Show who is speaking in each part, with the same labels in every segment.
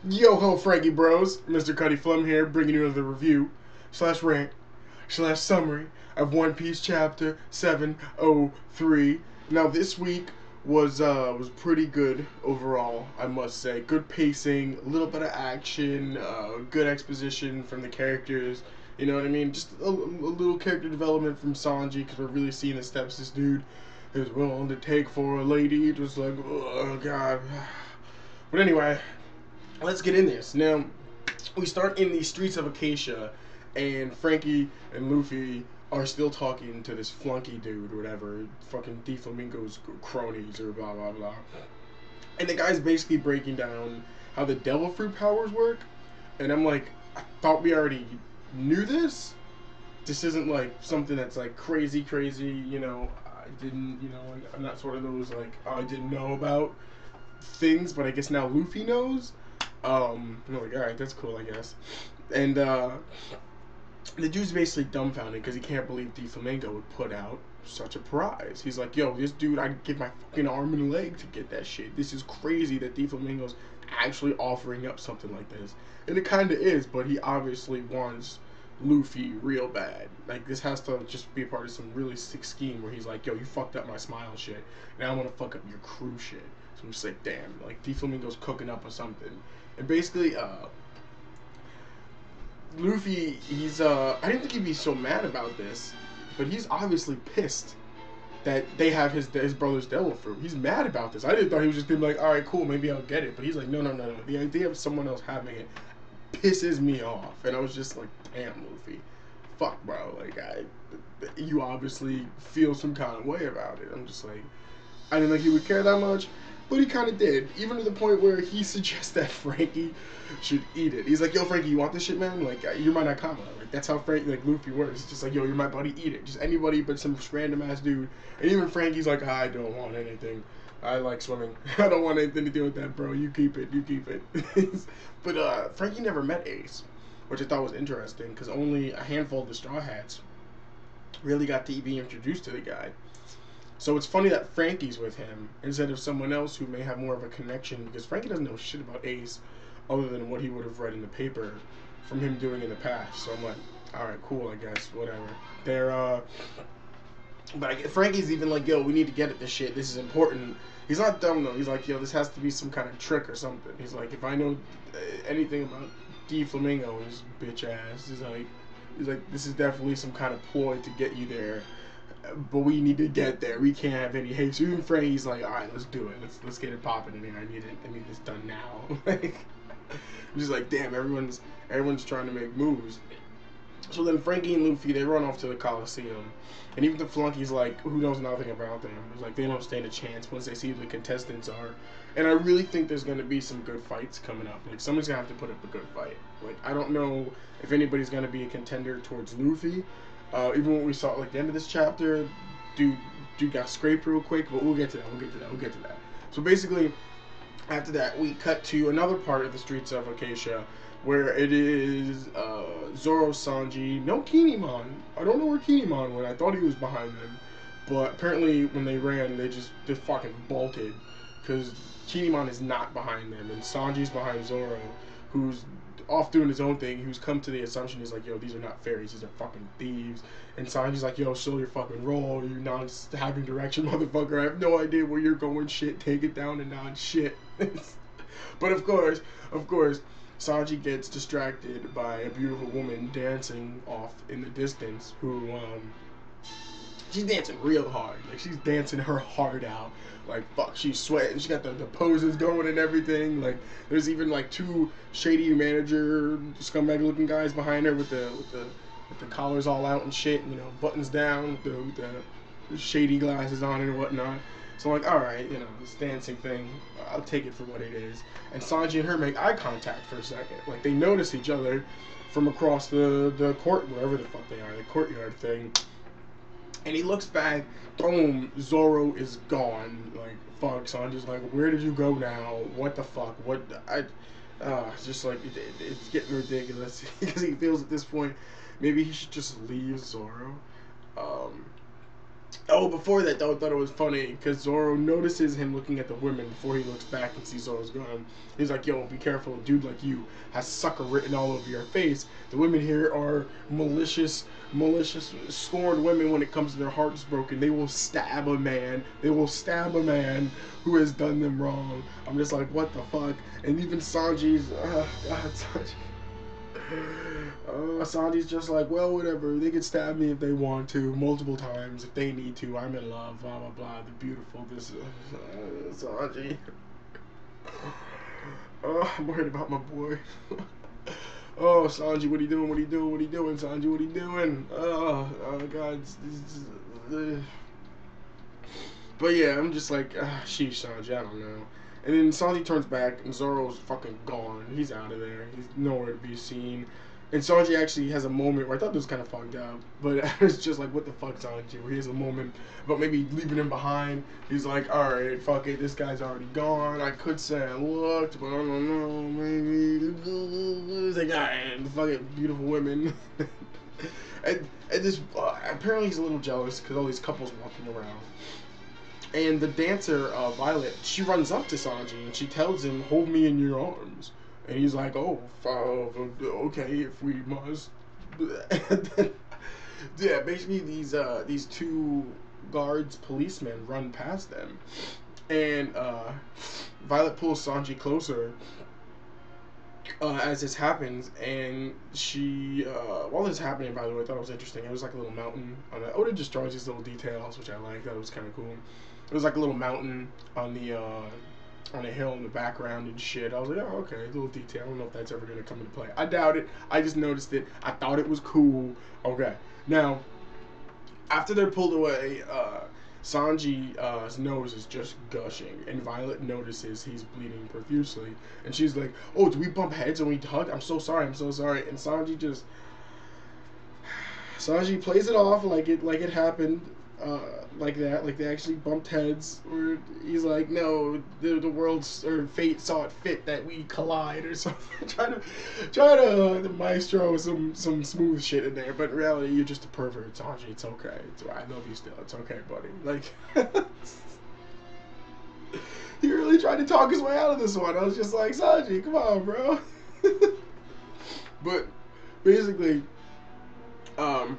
Speaker 1: Yo ho, Franky Bros Mr CuttyFlam here, bringing you another review slash rant slash summary of One Piece chapter 703. Now this week was pretty good overall, I must say. Good pacing, a little bit of action, good exposition from the characters. You know what I mean? Just a little character development from Sanji, because we're really seeing the steps this dude is willing to take for a lady. Just like, oh god. But anyway, let's get in this. Now, we start in the streets of Acacia, and Franky and Luffy are still talking to this flunky dude or whatever, fucking Doflamingo's cronies or blah blah blah. And the guy's basically breaking down how the devil fruit powers work, and I'm like, I thought we already knew this. This isn't like something that's like crazy, you know. I didn't, you know, I'm not sort of those like, oh, I didn't know about things, but I guess now Luffy knows. I'm like, alright, that's cool, I guess. And the dude's basically dumbfounded because he can't believe Doflamingo would put out such a prize. He's like, yo, this dude, I'd give my fucking arm and leg to get that shit. This is crazy that Doflamingo's actually offering up something like this. And it kind of is, but he obviously wants Luffy real bad. Like, this has to just be a part of some really sick scheme where he's like, yo, you fucked up my smile shit. Now I want to fuck up your crew shit. So I'm just like, damn, like, Doflamingo's cooking up or something. And basically, Luffy, I didn't think he'd be so mad about this, but he's obviously pissed that they have his brother's devil fruit. He's mad about this. I didn't thought he was just gonna be like, alright, cool, maybe I'll get it. But he's like, no. The idea of someone else having it pisses me off. And I was just like, damn, Luffy. Fuck, bro. Like, you obviously feel some kind of way about it. I'm just like, I didn't think he would care that much. But he kind of did, even to the point where he suggests that Franky should eat it. He's like, yo, Franky, you want this shit, man? Like, you're my Nakama. Like, that's how Franky, like, Luffy works. It's just like, yo, you're my buddy, eat it. Just anybody but some random-ass dude. And even Franky's like, I don't want anything. I like swimming. I don't want anything to do with that, bro. You keep it. But Franky never met Ace, which I thought was interesting, because only a handful of the Straw Hats really got to be introduced to the guy. So it's funny that Franky's with him instead of someone else who may have more of a connection, because Franky doesn't know shit about Ace other than what he would have read in the paper from him doing in the past. So I'm like, alright, cool, I guess, whatever. Franky's even like, yo, we need to get at this shit. This is important. He's not dumb though. He's like, yo, this has to be some kind of trick or something. He's like, if I know anything about Doflamingo, his bitch ass, he's like, this is definitely some kind of ploy to get you there. But we need to get there. We can't have any haste. So even Frankie's like, all right, let's do it. Let's get it popping in here. I need this done now. Like, I'm just like, damn, everyone's trying to make moves. So then Franky and Luffy, they run off to the Coliseum. And even the flunky's like, who knows nothing about them? It's like, they don't stand a chance once they see who the contestants are. And I really think there's going to be some good fights coming up. Like, someone's going to have to put up a good fight. Like, I don't know if anybody's going to be a contender towards Luffy. Even when we saw like the end of this chapter, dude got scraped real quick, but we'll get to that. So basically, after that, we cut to another part of the streets of Acacia, where it is Zoro, Sanji, no Kinemon. I don't know where Kinemon went. I thought he was behind them, but apparently when they ran, they fucking bolted, because Kinemon is not behind them, and Sanji's behind Zoro, who's off doing his own thing. Who's come to the assumption he's like, yo, these are not fairies, these are fucking thieves. And Sanji's like, yo, show your fucking roll, you non-having direction, motherfucker. I have no idea where you're going, shit. Take it down and non-shit. But of course, Sanji gets distracted by a beautiful woman dancing off in the distance, who she's dancing real hard. Like, she's dancing her heart out. Like, fuck, she's sweating. She got the poses going and everything. Like, there's even like two shady manager scumbag looking guys behind her with the collars all out and shit. You know, buttons down with the shady glasses on and whatnot. So I'm like, all right, you know, this dancing thing, I'll take it for what it is. And Sanji and her make eye contact for a second. Like, they notice each other from across the court, wherever the fuck they are, the courtyard thing. And he looks back, boom, Zoro is gone. Like, fuck, Sanji's like, where did you go now? What the fuck? It's just like, it's getting ridiculous. Because he feels at this point, maybe he should just leave Zoro. Oh, before that though, I thought it was funny because Zoro notices him looking at the women before he looks back and sees Zoro's gun. He's like, "Yo, be careful! A dude like you has sucker written all over your face. The women here are malicious, scorned women. When it comes to their hearts broken, they will stab a man. They will stab a man who has done them wrong." I'm just like, what the fuck? And even Sanji's, God, Sanji. Sanji's just like, well, whatever. They can stab me if they want to, multiple times if they need to. I'm in love, blah blah blah. The beautiful, this Sanji. I'm worried about my boy. Oh, Sanji, what are you doing? What are you doing? What are you doing, Sanji? What are you doing? Oh God. But yeah, I'm just like, sheesh, Sanji. I don't know. And then Sanji turns back, and Zoro's fucking gone. He's out of there. He's nowhere to be seen. And Sanji actually has a moment where I thought this was kind of fucked up, but it's just like, what the fuck, Sanji? Where he has a moment about maybe leaving him behind. He's like, alright, fuck it, this guy's already gone. I could say I looked, but I don't know, maybe. He's like, alright, fuck it, beautiful women. and this, apparently he's a little jealous because all these couples walking around. And the dancer, Violet, she runs up to Sanji and she tells him, "Hold me in your arms." And he's like, "Oh, okay, if we must." And then, yeah, basically these two guards, policemen, run past them, and Violet pulls Sanji closer as this happens, and she, while this is happening, by the way, I thought it was interesting. It was like a little mountain on the. Oda just draws these little details, which I like. That was kind of cool. It was like a little mountain on the on a hill in the background and shit. I was like, oh, okay, a little detail. I don't know if that's ever gonna come into play. I doubt it. I just noticed it. I thought it was cool. Okay, now after they're pulled away, Sanji's nose is just gushing, and Violet notices he's bleeding profusely, and she's like, "Oh, do we bump heads and we hug? I'm so sorry. I'm so sorry." And Sanji plays it off like it happened, like that, like they actually bumped heads. Or he's like, "No, the world's or fate saw it fit that we collide," or something. try to the maestro some smooth shit in there, but in reality, you're just a pervert, Sanji. It's okay. I love you still. It's okay, buddy. Like. He really tried to talk his way out of this one. I was just like, Sanji, come on, bro. But basically, um,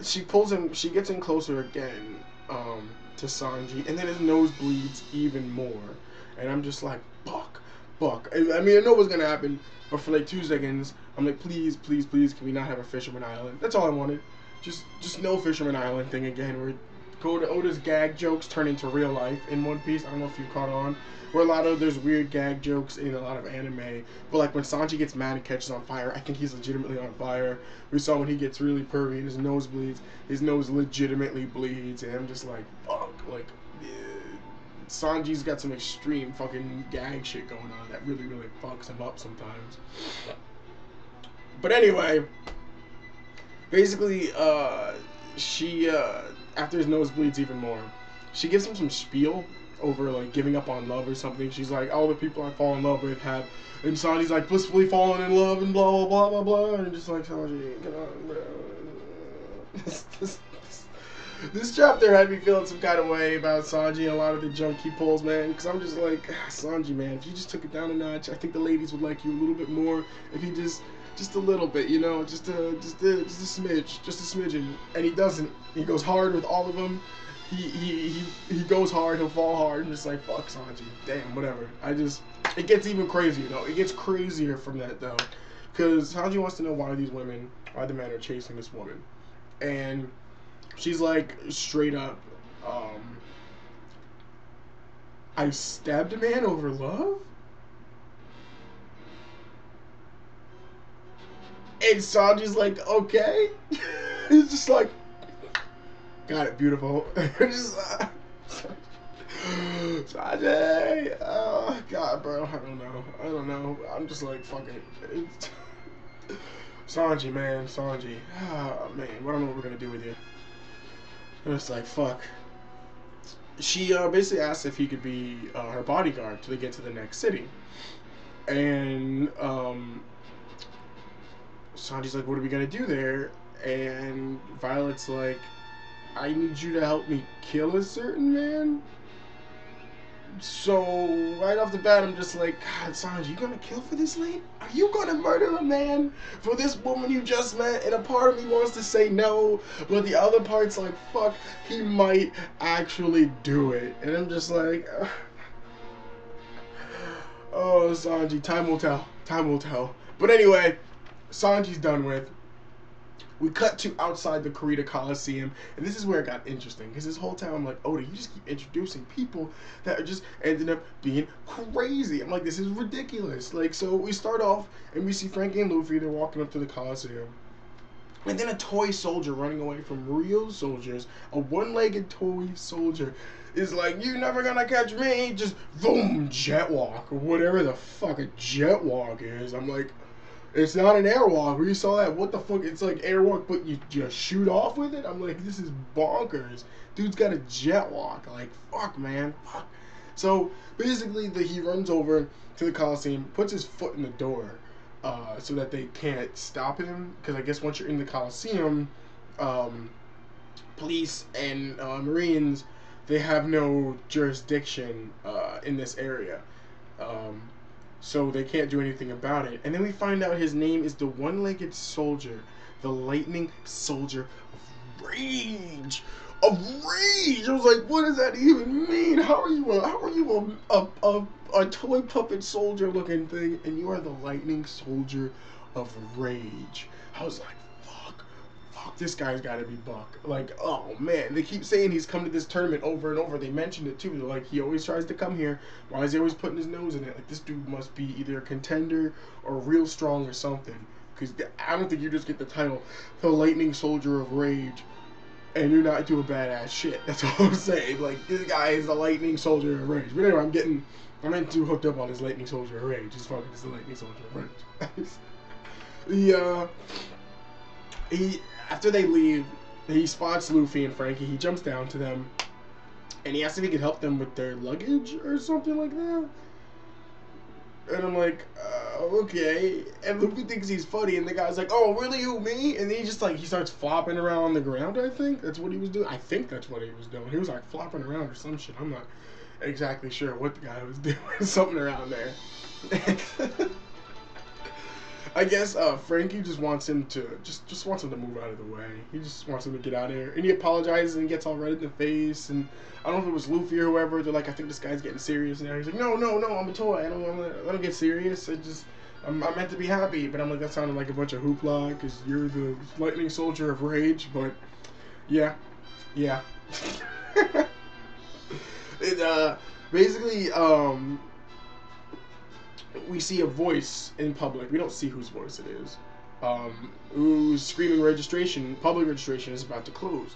Speaker 1: she pulls him. She gets in closer again to Sanji, and then his nose bleeds even more. And I'm just like, fuck. I mean, I know what's gonna happen, but for like 2 seconds, I'm like, please, can we not have a Fisherman Island? That's all I wanted. Just no Fisherman Island thing again, where Oda's gag jokes turn into real life in One Piece. I don't know if you caught on. Where there's weird gag jokes in a lot of anime, but like when Sanji gets mad and catches on fire, I think he's legitimately on fire. We saw when he gets really pervy and his nose bleeds. His nose legitimately bleeds, and I'm just like, fuck, like. Sanji's got some extreme fucking gag shit going on that really fucks him up sometimes. But anyway, basically, she after his nose bleeds even more, she gives him some spiel over like giving up on love or something. She's like, all the people I fall in love with have, and Sanji's like blissfully falling in love and blah blah blah blah blah, and just like, Sanji, come on, bro. This chapter had me feeling some kind of way about Sanji and a lot of the junk he pulls, man. Because I'm just like, Sanji, man, if you just took it down a notch, I think the ladies would like you a little bit more. If you just a little bit, you know, just a smidgen. And he doesn't. He goes hard with all of them. He goes hard. He'll fall hard. And just like, fuck Sanji. Damn, whatever. It gets even crazier though. It gets crazier from that though, because Sanji wants to know why the men are chasing this woman, and she's like, straight up, I stabbed a man over love? And Sanji's like, okay. He's just like, got it, beautiful. Just, Sanji, oh, God, bro, I don't know. I'm just like, fuck it. Sanji, man, Sanji. Oh, man, I don't know what we're gonna do with you. And it's like, fuck. She basically asks if he could be her bodyguard till they get to the next city. And Sanji's like, what are we going to do there? And Violet's like, I need you to help me kill a certain man. So right off the bat, I'm just like, God, Sanji, you gonna kill for this lady? Are you gonna murder a man for this woman you just met? And a part of me wants to say no, but the other part's like, fuck, he might actually do it. And I'm just like, oh, Sanji, time will tell. Time will tell. But anyway, Sanji's done with. We cut to outside the Kurita Coliseum, and this is where it got interesting, because this whole time I'm like, Oda, you just keep introducing people that are just ended up being crazy. I'm like, this is ridiculous. Like, so we start off, and we see Franky and Luffy, they're walking up to the Coliseum, and then a toy soldier running away from real soldiers, a one-legged toy soldier, is like, you're never gonna catch me, just boom, jet walk, or whatever the fuck a jet walk is. I'm like, it's not an airwalk. We saw that. What the fuck? It's like airwalk, but you just shoot off with it? I'm like, this is bonkers. Dude's got a jet walk. Like, fuck, man. Fuck. So, basically, he runs over to the Coliseum, puts his foot in the door so that they can't stop him. Because I guess once you're in the Coliseum, police and Marines, they have no jurisdiction in this area. So they can't do anything about it. And then we find out his name is the one-legged soldier, the lightning soldier of rage. Of rage! I was like, what does that even mean? How are you a toy puppet soldier looking thing, and you are the lightning soldier of rage? I was like, fuck, this guy's gotta be Buck. Like, oh man, they keep saying he's come to this tournament over and over. They mentioned it too. They're like, he always tries to come here. Why is he always putting his nose in it? Like, this dude must be either a contender or real strong or something. Because I don't think you just get the title, the Lightning Soldier of Rage, and you're not doing badass shit. That's all I'm saying. Like, this guy is the Lightning Soldier of Rage. But anyway, I'm getting too hooked up on this Lightning Soldier of Rage. Just fucking this Lightning Soldier of Rage. After they leave, he spots Luffy and Franky. He jumps down to them, and he asks if he could help them with their luggage or something like that. And I'm like, okay. And Luffy thinks he's funny, and the guy's like, oh, really, who, me? And then he just, like, he starts flopping around on the ground, I think. That's what he was doing. I think that's what he was doing. He was, like, flopping around or some shit. I'm not exactly sure what the guy was doing. Something around there. I guess Franky just wants him to just wants him to move out of the way. He just wants him to get out of here, and he apologizes and gets all red in the face. And I don't know if it was Luffy or whoever. They're like, I think this guy's getting serious now. He's like, no, I'm a toy. I don't get serious. I'm meant to be happy. But I'm like, that sounded like a bunch of hoopla because you're the Lightning Soldier of Rage. But yeah. It basically we see a voice in public. We don't see whose voice it is. Who's screaming public registration is about to close.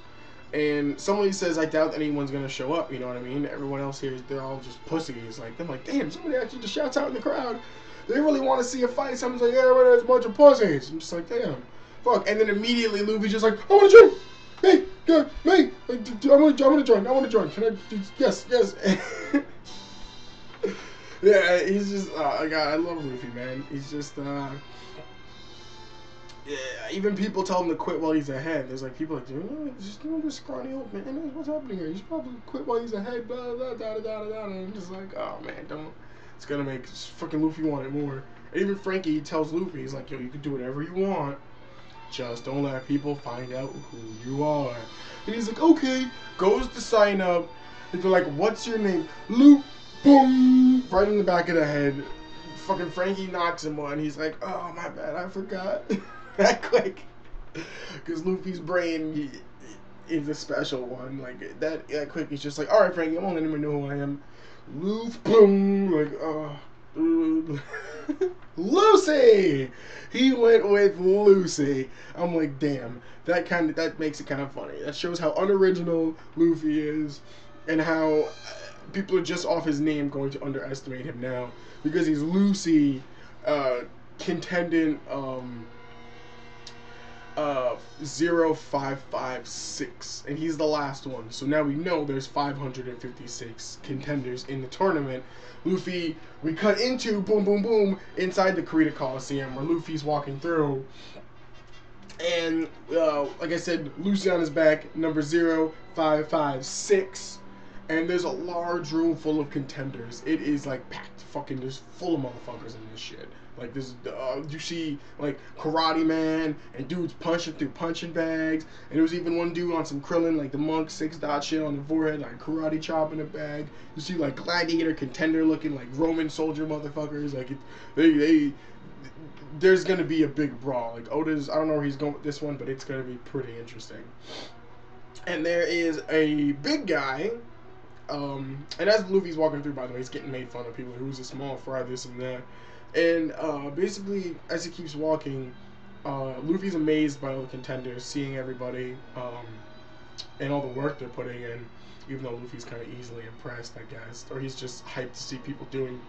Speaker 1: And somebody says, I doubt anyone's going to show up, you know what I mean? Everyone else here, they're all just pussies. Like, I'm like, damn, somebody actually just shouts out in the crowd. They really want to see a fight. Someone's like, yeah, there's a bunch of pussies. I'm just like, damn, fuck. And then immediately Luffy's just like, I want to join. Hey, good, me. I want to join. Can I, yes. Yeah, he's just, God, I love Luffy, man. He's just, yeah, even people tell him to quit while he's ahead. There's like people like, just this scrawny old man, what's happening here? You should probably quit while he's ahead, blah, blah, da, da, da, da, da. And I'm just like, oh man, don't. It's gonna make fucking Luffy want it more. And even Franky tells Luffy, he's like, yo, you can do whatever you want. Just don't let people find out who you are. And he's like, okay, goes to sign up. And they're like, what's your name? Luffy. Boom! Right in the back of the head. Fucking Franky knocks him on. He's like, oh, my bad, I forgot. That quick. Because Luffy's brain is a special one. Like, that quick. He's just like, alright, Franky, I won't let anyone know who I am. Luffy, boom! Like, oh. Lucy! He went with Lucy. I'm like, damn. That makes it kind of funny. That shows how unoriginal Luffy is. And how people are just off his name going to underestimate him now because he's Lucy, contendant 0556, and he's the last one. So now we know there's 556 contenders in the tournament. Luffy, we cut into boom, boom, boom inside the Kurita Coliseum where Luffy's walking through, And like I said, Lucian is back, number 0556. And there's a large room full of contenders. It is like packed, fucking just full of motherfuckers in this shit. Like this, you see like Karate Man and dudes punching through punching bags. And there was even one dude on some Krillin, like the monk 6-dot shit on the forehead, like karate chopping a bag. You see like gladiator contender looking like Roman soldier motherfuckers. Like there's gonna be a big brawl. Like Oda's, I don't know where he's going with this one, but it's gonna be pretty interesting. And there is a big guy. And as Luffy's walking through, by the way, he's getting made fun of people. Who's a small fry, this and that. And basically, as he keeps walking, Luffy's amazed by all the contenders, seeing everybody, and all the work they're putting in. Even though Luffy's kind of easily impressed, I guess, or he's just hyped to see people doing,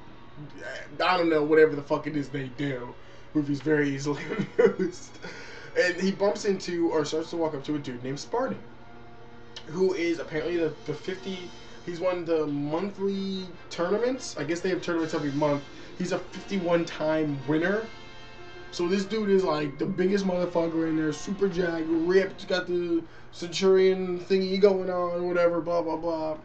Speaker 1: I don't know, whatever the fuck it is they do. Luffy's very easily amused, and he bumps into or starts to walk up to a dude named Spartan, who is apparently the 50. He's won the monthly tournaments. I guess they have tournaments every month. He's a 51-time winner. So this dude is like the biggest motherfucker in there. Super jacked, ripped, got the Centurion thingy going on, whatever, blah, blah, blah.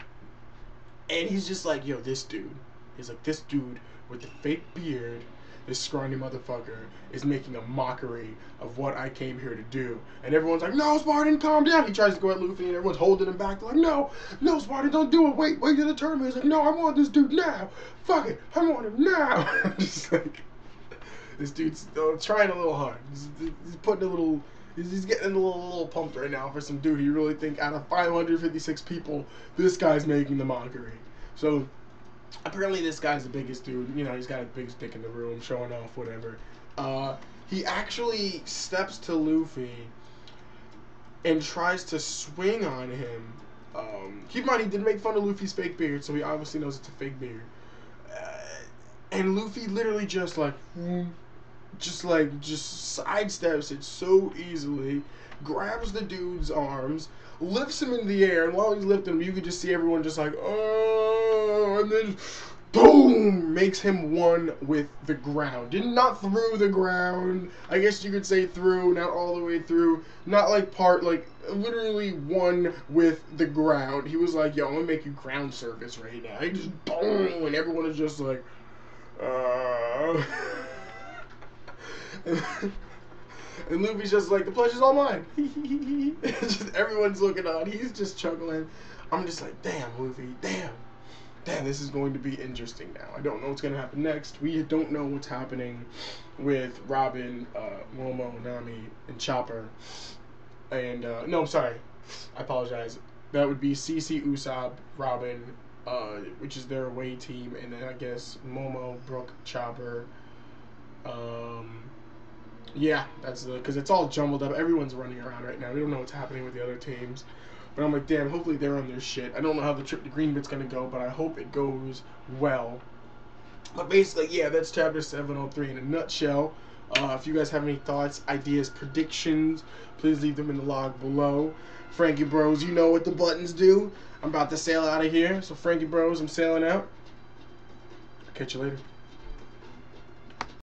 Speaker 1: And he's just like, yo, this dude. He's like, this dude with the fake beard, this scrawny motherfucker, is making a mockery of what I came here to do. And everyone's like, no, Spartan, calm down. He tries to go at Luffy, and everyone's holding him back. They're like, no, Spartan, don't do it. Wait to the tournament. He's like, no, I want this dude now. Fuck it, I want him now. I'm just like, this dude's trying a little hard. He's putting a little, he's getting a little pumped right now for some dude. You really think out of 556 people, this guy's making the mockery. So apparently this guy's the biggest dude. You know, he's got the biggest dick in the room, showing off, whatever. He actually steps to Luffy and tries to swing on him. Keep in mind, he did make fun of Luffy's fake beard, so he obviously knows it's a fake beard. And Luffy literally just sidesteps it so easily, grabs the dude's arms, lifts him in the air, and while he's lifting him, you could just see everyone just like, oh, and then boom, makes him one with the ground. Not through the ground, I guess you could say through, not all the way through, not like part, like literally one with the ground. He was like, yo, I'm gonna make you ground service right now. He just boom, and everyone is just like, and Luffy's just like, the pleasure's all mine. Just everyone's looking on. He's just chuckling. I'm just like, damn, Luffy, damn, this is going to be interesting now. I don't know what's going to happen next. We don't know what's happening with Robin, Momo, Nami, and Chopper. And, no, sorry. I apologize. That would be CC, Usopp, Robin, which is their away team, and then I guess Momo, Brook, Chopper. Yeah, that's because it's all jumbled up. Everyone's running around right now. We don't know what's happening with the other teams. But I'm like, damn, hopefully they're on their shit. I don't know how the trip to Greenbit's gonna go, but I hope it goes well. But basically, yeah, that's chapter 703 in a nutshell. If you guys have any thoughts, ideas, predictions, please leave them in the log below. Franky Bros, you know what the buttons do. I'm about to sail out of here. So Franky Bros, I'm sailing out. Catch you later.